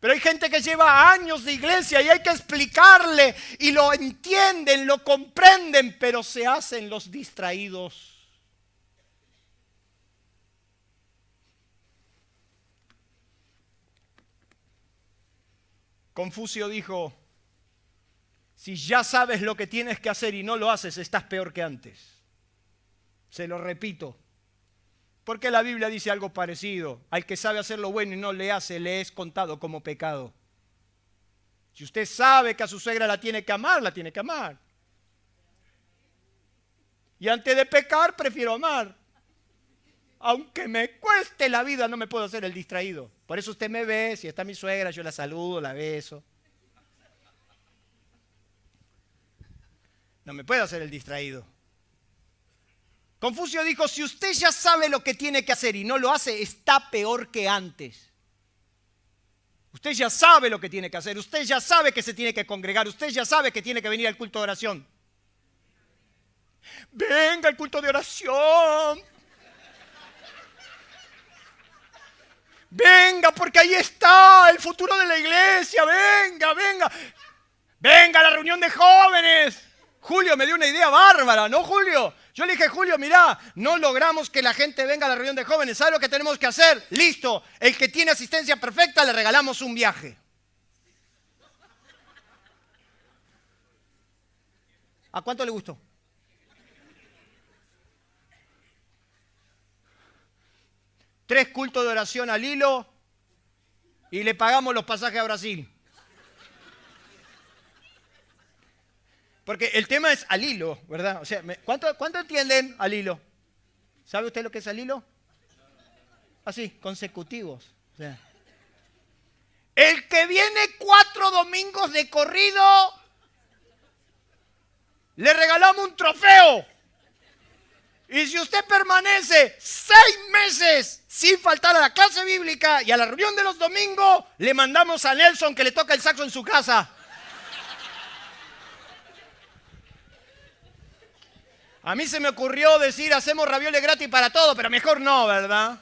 Pero hay gente que lleva años de iglesia y hay que explicarle y lo entienden, lo comprenden, pero se hacen los distraídos. Confucio dijo, si ya sabes lo que tienes que hacer y no lo haces, estás peor que antes. Se lo repito, porque la Biblia dice algo parecido. Al que sabe hacer lo bueno y no le hace, le es contado como pecado. Si usted sabe que a su suegra la tiene que amar, la tiene que amar. Y antes de pecar, prefiero amar. Aunque me cueste la vida, no me puedo hacer el distraído. Por eso usted me ve, si está mi suegra, yo la saludo, la beso. No me puedo hacer el distraído. Confucio dijo, si usted ya sabe lo que tiene que hacer y no lo hace, está peor que antes. Usted ya sabe lo que tiene que hacer, usted ya sabe que se tiene que congregar, usted ya sabe que tiene que venir al culto de oración. Venga al culto de oración. Venga, porque ahí está el futuro de la iglesia. Venga, venga. Venga a la reunión de jóvenes. Julio me dio una idea bárbara, ¿no, Julio? Yo le dije, Julio, mirá, no logramos que la gente venga a la reunión de jóvenes. ¿Sabe lo que tenemos que hacer? Listo, el que tiene asistencia perfecta le regalamos un viaje. ¿A cuánto le gustó? Tres cultos de oración al hilo y le pagamos los pasajes a Brasil. Porque el tema es al hilo, ¿verdad? O sea, ¿cuánto entienden al hilo? ¿Sabe usted lo que es al hilo? Así, consecutivos. O sea, el que viene 4 domingos de corrido, le regalamos un trofeo. Y si usted permanece 6 meses sin faltar a la clase bíblica y a la reunión de los domingos, le mandamos a Nelson que le toca el saxo en su casa. A mí se me ocurrió decir, hacemos ravioles gratis para todo, pero mejor no, ¿verdad?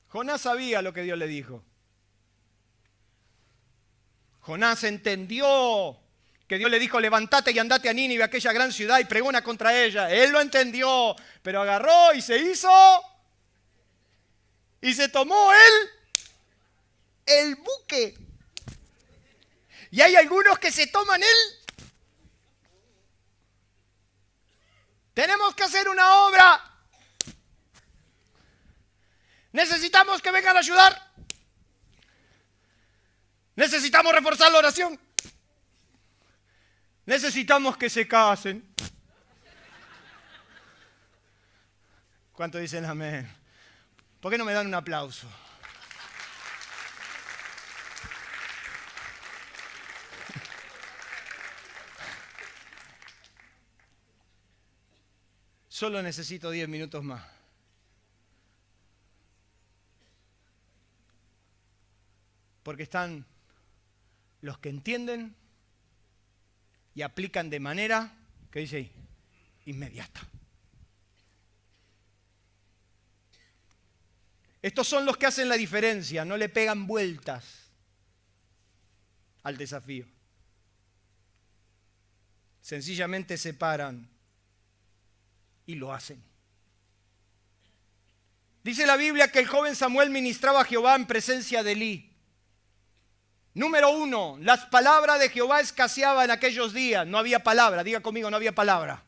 Jonás sabía lo que Dios le dijo. Jonás entendió que Dios le dijo, levántate y andate a Nínive, aquella gran ciudad, y pregona contra ella. Él lo entendió, pero agarró y se hizo, y se tomó el buque. Y hay algunos que se toman tenemos que hacer una obra. Necesitamos que vengan a ayudar. Necesitamos reforzar la oración. Necesitamos que se casen. ¿Cuántos dicen amén? ¿Por qué no me dan un aplauso? Solo necesito 10 minutos más. Porque están los que entienden y aplican de manera, ¿qué dice ahí? Inmediata. Estos son los que hacen la diferencia, no le pegan vueltas al desafío. Sencillamente se paran y lo hacen. Dice la Biblia que el joven Samuel ministraba a Jehová en presencia de Elí. Número 1, las palabras de Jehová escaseaban en aquellos días. No había palabra, diga conmigo, no había palabra.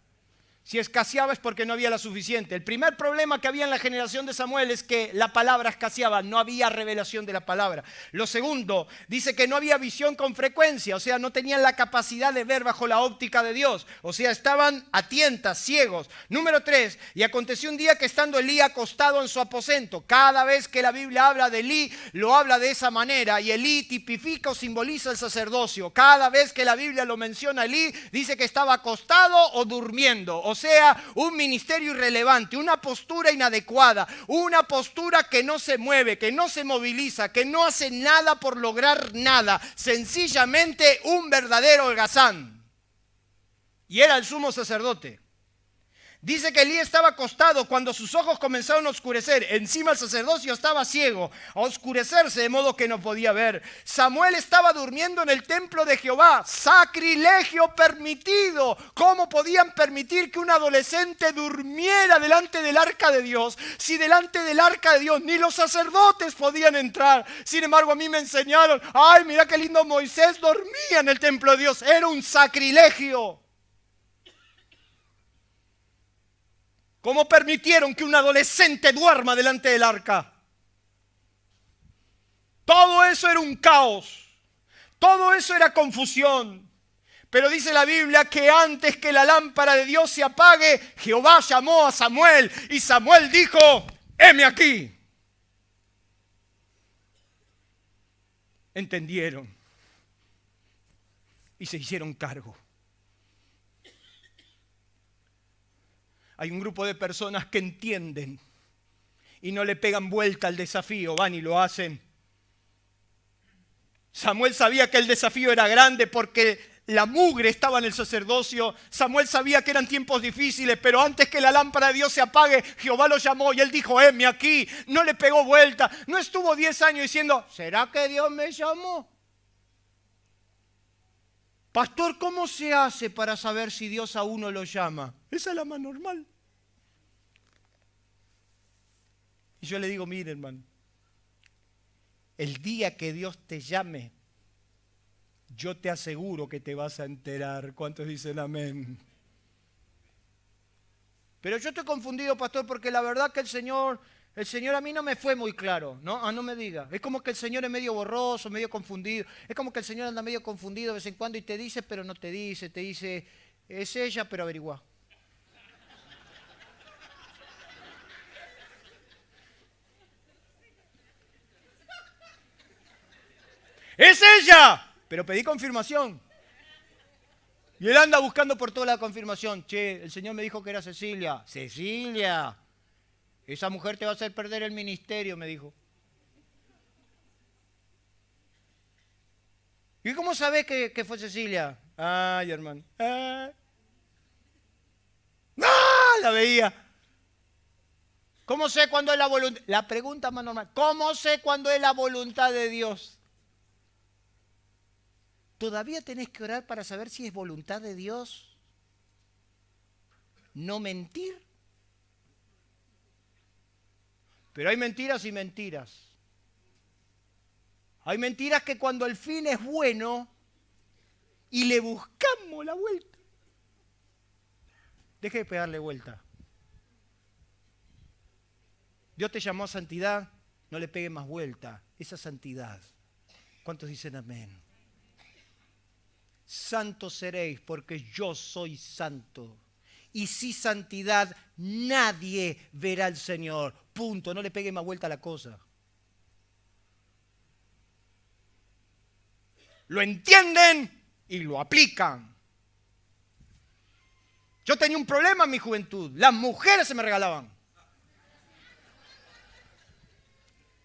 Si escaseaba es porque no había la suficiente. El primer problema que había en la generación de Samuel es que la palabra escaseaba, no había revelación de la palabra. Lo segundo, dice que no había visión con frecuencia, o sea, no tenían la capacidad de ver bajo la óptica de Dios, o sea, estaban a tientas, ciegos. Número 3, y aconteció un día que estando Elí acostado en su aposento, cada vez que la Biblia habla de Elí, lo habla de esa manera, y Elí tipifica o simboliza el sacerdocio. Cada vez que la Biblia lo menciona Elí, dice que estaba acostado o durmiendo, o sea, un ministerio irrelevante, una postura inadecuada, una postura que no se mueve, que no se moviliza, que no hace nada por lograr nada, sencillamente un verdadero holgazán. Y era el sumo sacerdote. Dice que Elí estaba acostado cuando sus ojos comenzaron a oscurecer. Encima el sacerdocio estaba ciego, a oscurecerse de modo que no podía ver. Samuel estaba durmiendo en el templo de Jehová. Sacrilegio permitido. ¿Cómo podían permitir que un adolescente durmiera delante del arca de Dios? Si delante del arca de Dios ni los sacerdotes podían entrar. Sin embargo, a mí me enseñaron, ay, mira qué lindo Moisés dormía en el templo de Dios. Era un sacrilegio. ¿Cómo permitieron que un adolescente duerma delante del arca? Todo eso era un caos. Todo eso era confusión. Pero dice la Biblia que antes que la lámpara de Dios se apague, Jehová llamó a Samuel y Samuel dijo, heme aquí. Entendieron y se hicieron cargo. Hay un grupo de personas que entienden y no le pegan vuelta al desafío, van y lo hacen. Samuel sabía que el desafío era grande porque la mugre estaba en el sacerdocio. Samuel sabía que eran tiempos difíciles, pero antes que la lámpara de Dios se apague, Jehová lo llamó y él dijo, heme aquí. No le pegó vuelta. No estuvo 10 años diciendo, ¿será que Dios me llamó? Pastor, ¿cómo se hace para saber si Dios a uno lo llama? Esa es la más normal. Y yo le digo, mire, hermano, el día que Dios te llame, yo te aseguro que te vas a enterar. ¿Cuántos dicen amén? Pero yo estoy confundido, pastor, porque la verdad que el Señor a mí no me fue muy claro, ¿no? Ah, no me diga. Es como que el Señor es medio borroso, medio confundido. Es como que el Señor anda medio confundido de vez en cuando y te dice, pero no te dice. Te dice, es ella, pero averigua. ¡Es ella! Pero pedí confirmación. Y él anda buscando por toda la confirmación. Che, el Señor me dijo que era Cecilia. ¡Cecilia! Esa mujer te va a hacer perder el ministerio, me dijo. ¿Y cómo sabés que fue Cecilia? Ay, hermano. ¡Ah! La veía. ¿Cómo sé cuándo es la voluntad? La pregunta más normal. ¿Cómo sé cuándo es la voluntad de Dios? ¿Todavía tenés que orar para saber si es voluntad de Dios? ¿No mentir? Pero hay mentiras y mentiras. Hay mentiras que cuando el fin es bueno y le buscamos la vuelta. Deje de pegarle vuelta. Dios te llamó a santidad, no le pegue más vuelta. Esa santidad. ¿Cuántos dicen amén? Santos seréis porque yo soy santo. Y sin santidad nadie verá al Señor. Punto. No le pegue más vuelta a la cosa. Lo entienden y lo aplican. Yo tenía un problema en mi juventud. Las mujeres se me regalaban.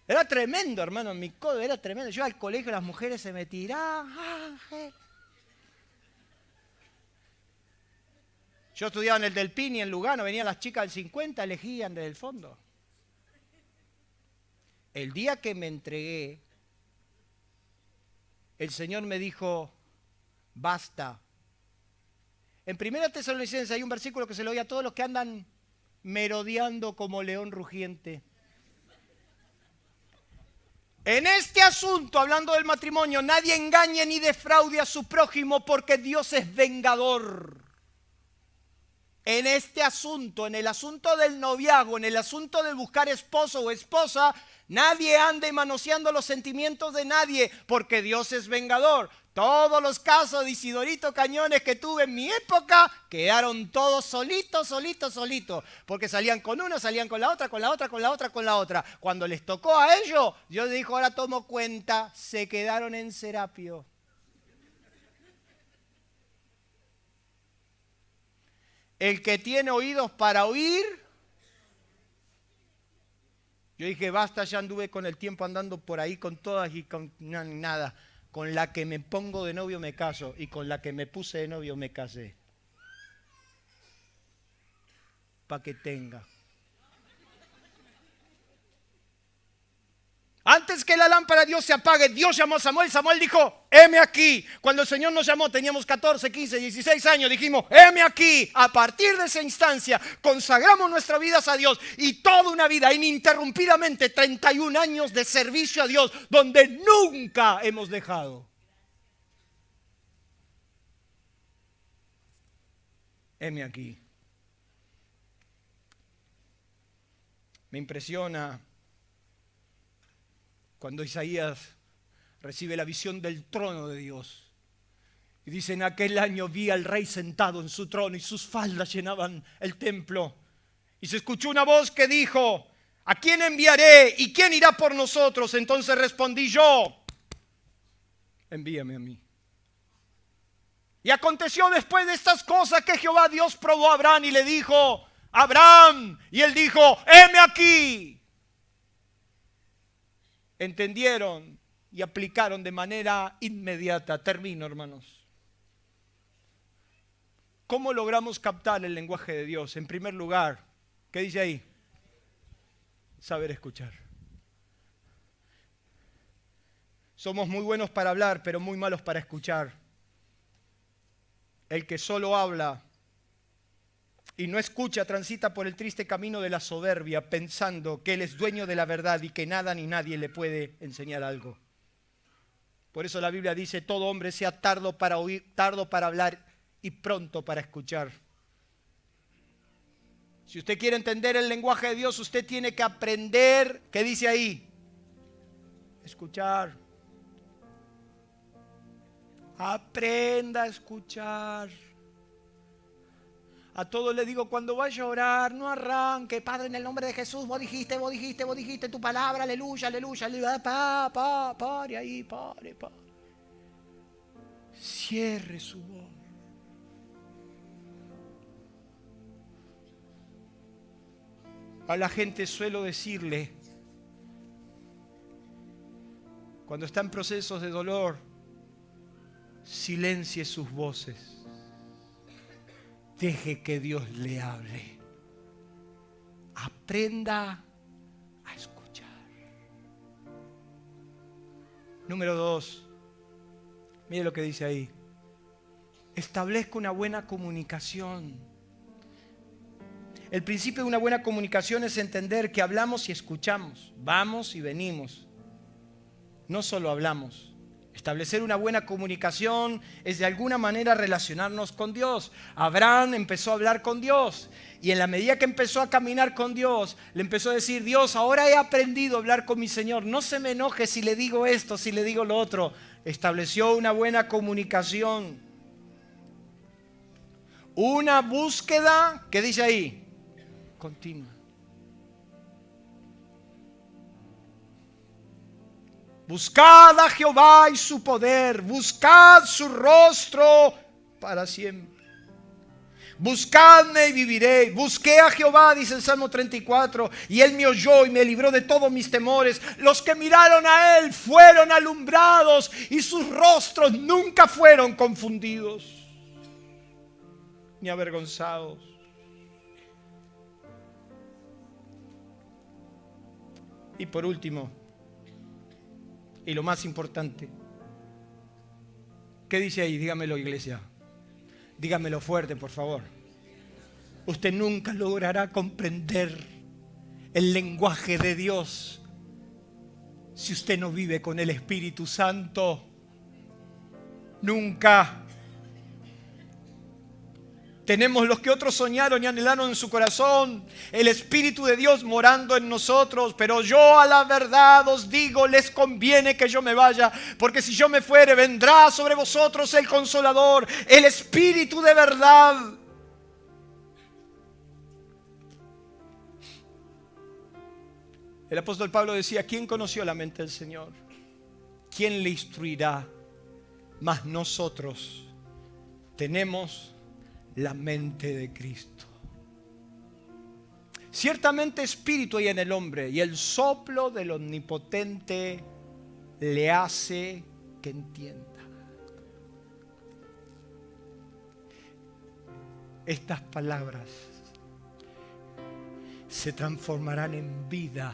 Era tremendo, hermano. En mi codo era tremendo. Yo al colegio las mujeres se me tiraban. Yo estudiaba en el Del Pini, en Lugano, venían las chicas del 50, elegían desde el fondo. El día que me entregué, el Señor me dijo, basta. En 1 Tesalonicenses hay un versículo que se lo oye a todos los que andan merodeando como león rugiente. En este asunto, hablando del matrimonio, nadie engañe ni defraude a su prójimo porque Dios es vengador. En este asunto, en el asunto del noviazgo, en el asunto de buscar esposo o esposa, nadie ande manoseando los sentimientos de nadie, porque Dios es vengador. Todos los casos de Isidorito Cañones que tuve en mi época quedaron todos solitos, porque salían con una, salían con la otra, con la otra, con la otra, con la otra. Cuando les tocó a ellos, Dios dijo, ahora tomo cuenta, se quedaron en Serapio. El que tiene oídos para oír. Yo dije, basta, ya anduve con el tiempo andando por ahí con todas y con nada. Con la que me pongo de novio me caso y con la que me puse de novio me casé. Para que tenga. Antes que la lámpara de Dios se apague, Dios llamó a Samuel. Samuel dijo, heme aquí. Cuando el Señor nos llamó, teníamos 14, 15, 16 años. Dijimos, heme aquí. A partir de esa instancia, consagramos nuestras vidas a Dios. Y toda una vida, ininterrumpidamente, 31 años de servicio a Dios, donde nunca hemos dejado. Heme aquí. Me impresiona cuando Isaías recibe la visión del trono de Dios. Y dice, en aquel año vi al rey sentado en su trono y sus faldas llenaban el templo. Y se escuchó una voz que dijo, ¿a quién enviaré y quién irá por nosotros? Entonces respondí yo, envíame a mí. Y aconteció después de estas cosas que Jehová Dios probó a Abraham y le dijo, Abraham, y él dijo, heme aquí. Entendieron y aplicaron de manera inmediata. Termino, hermanos. ¿Cómo logramos captar el lenguaje de Dios? En primer lugar, ¿qué dice ahí? Saber escuchar. Somos muy buenos para hablar, pero muy malos para escuchar. El que solo habla y no escucha transita por el triste camino de la soberbia, pensando que él es dueño de la verdad y que nada ni nadie le puede enseñar algo. Por eso la Biblia dice, todo hombre sea tardo para oír, tardo para hablar y pronto para escuchar. Si usted quiere entender el lenguaje de Dios, usted tiene que aprender, ¿qué dice ahí? Escuchar. Aprenda a escuchar. A todos les digo, cuando vaya a orar, no arranque, Padre, en el nombre de Jesús, vos dijiste tu palabra, aleluya, aleluya, aleluya, pare ahí, pare. Cierre su voz. A la gente suelo decirle, cuando está en procesos de dolor, silencie sus voces. Deje que Dios le hable. Aprenda a escuchar. Número 2. Mire lo que dice ahí. Establezca una buena comunicación. El principio de una buena comunicación es entender que hablamos y escuchamos. Vamos y venimos. No solo hablamos. Establecer una buena comunicación es de alguna manera relacionarnos con Dios. Abraham empezó a hablar con Dios y en la medida que empezó a caminar con Dios, le empezó a decir, Dios, ahora he aprendido a hablar con mi Señor. No se me enoje si le digo esto, si le digo lo otro. Estableció una buena comunicación. Una búsqueda, ¿qué dice ahí? Continua. Buscad a Jehová y su poder, buscad su rostro para siempre. Buscadme y viviré. Busqué a Jehová, dice el Salmo 34, y Él me oyó y me libró de todos mis temores. Los que miraron a Él fueron alumbrados y sus rostros nunca fueron confundidos ni avergonzados. Y por último, y lo más importante, ¿qué dice ahí? Dígamelo, iglesia. Dígamelo fuerte, por favor. Usted nunca logrará comprender el lenguaje de Dios si usted no vive con el Espíritu Santo. Nunca. Tenemos los que otros soñaron y anhelaron en su corazón, el Espíritu de Dios morando en nosotros. Pero yo a la verdad os digo, les conviene que yo me vaya, porque si yo me fuere, vendrá sobre vosotros el Consolador, el Espíritu de verdad. El apóstol Pablo decía, ¿quién conoció la mente del Señor? ¿Quién le instruirá? Mas nosotros tenemos la mente de Cristo. Ciertamente espíritu hay en el hombre, y el soplo del Omnipotente le hace que entienda. Estas palabras se transformarán en vida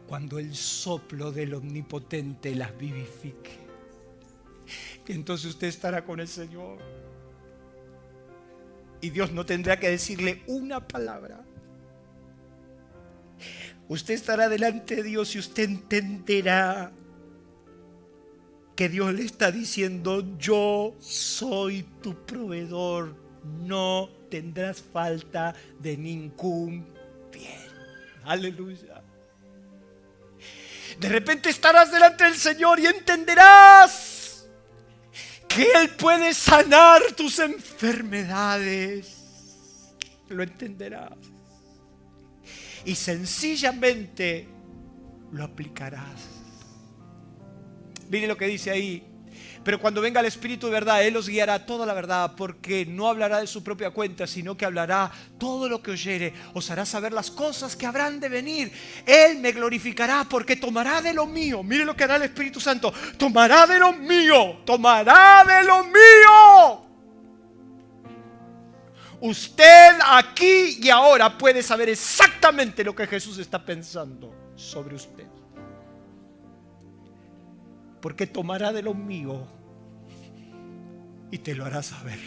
cuando el soplo del Omnipotente las vivifique. Y entonces usted estará con el Señor. Y Dios no tendrá que decirle una palabra. Usted estará delante de Dios y usted entenderá que Dios le está diciendo: yo soy tu proveedor, no tendrás falta de ningún bien. Aleluya. De repente estarás delante del Señor y entenderás que Él puede sanar tus enfermedades. Lo entenderás. Y sencillamente lo aplicarás. Mire lo que dice ahí: pero cuando venga el Espíritu de verdad, Él os guiará a toda la verdad, porque no hablará de su propia cuenta, sino que hablará todo lo que oyere, os hará saber las cosas que habrán de venir. Él me glorificará, porque tomará de lo mío. Mire lo que hará el Espíritu Santo: tomará de lo mío, tomará de lo mío. Usted aquí y ahora puede saber exactamente lo que Jesús está pensando sobre usted, porque tomará de lo mío y te lo hará saber.